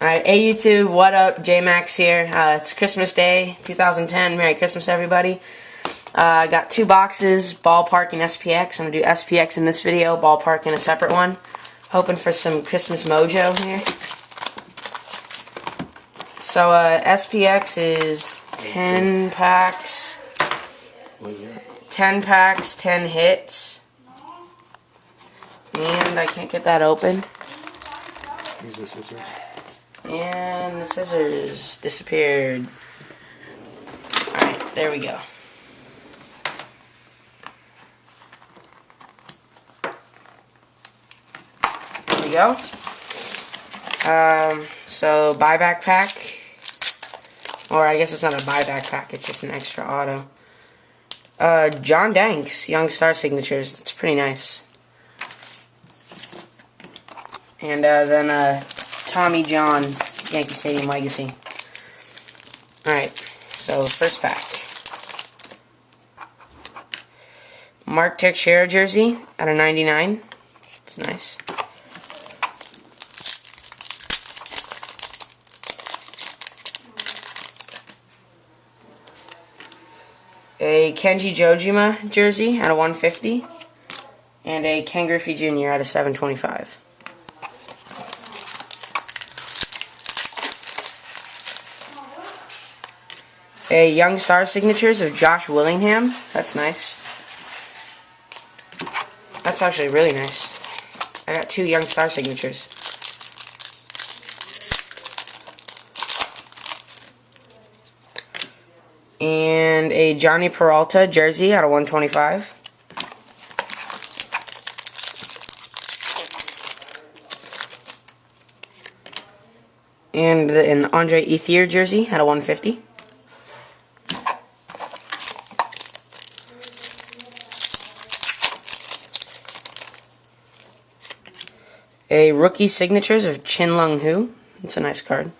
Alright, hey YouTube, what up? J-Max here. It's Christmas Day, 2010. Merry Christmas, everybody. I got two boxes, Ballpark and SPX. I'm going to do SPX in this video, Ballpark in a separate one. Hoping for some Christmas mojo here. So, SPX is 10 packs. 10 packs, 10 hits. And I can't get that open. Here's the scissors. And the scissors disappeared. Alright, there we go. There we go. So, buyback pack. Or I guess it's not a buyback pack, it's just an extra auto. John Danks, Young Star Signatures. That's pretty nice. And then Tommy John, Yankee Stadium Legacy. Alright, so first pack. Mark Teixeira jersey out of 99. It's nice. A Kenji Jojima jersey out of 150. And a Ken Griffey Jr. out of 725. A Young Star Signatures of Josh Willingham. That's nice. That's actually really nice. I got two Young Star Signatures. And a Johnny Peralta jersey out of 125. And an Andre Ethier jersey out of 150. A Rookie Signatures of Chin Lung Hu. It's a nice card.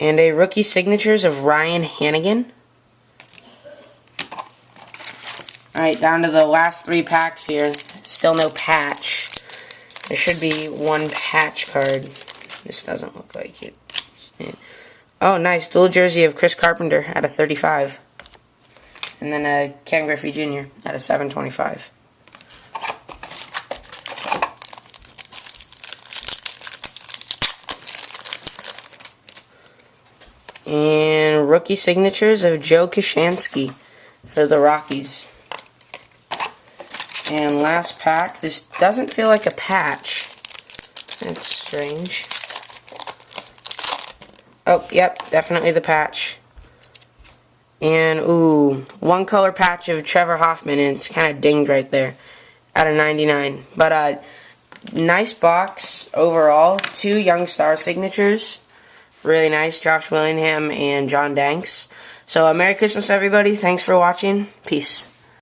And a Rookie Signatures of Ryan Hannigan. Alright, down to the last three packs here. Still no patch. There should be one patch card. This doesn't look like it. Oh, nice. Dual jersey of Chris Carpenter out of 35. And then a Ken Griffey Jr. out of 725. And Rookie Signatures of Joe Kishansky for the Rockies. And last pack. This doesn't feel like a patch. That's strange. Oh, yep, definitely the patch. And, ooh, one color patch of Trevor Hoffman, and it's kind of dinged right there, out of 99. But, nice box overall. Two Young Star Signatures. Really nice, Josh Willingham and John Danks. So, Merry Christmas, everybody. Thanks for watching. Peace.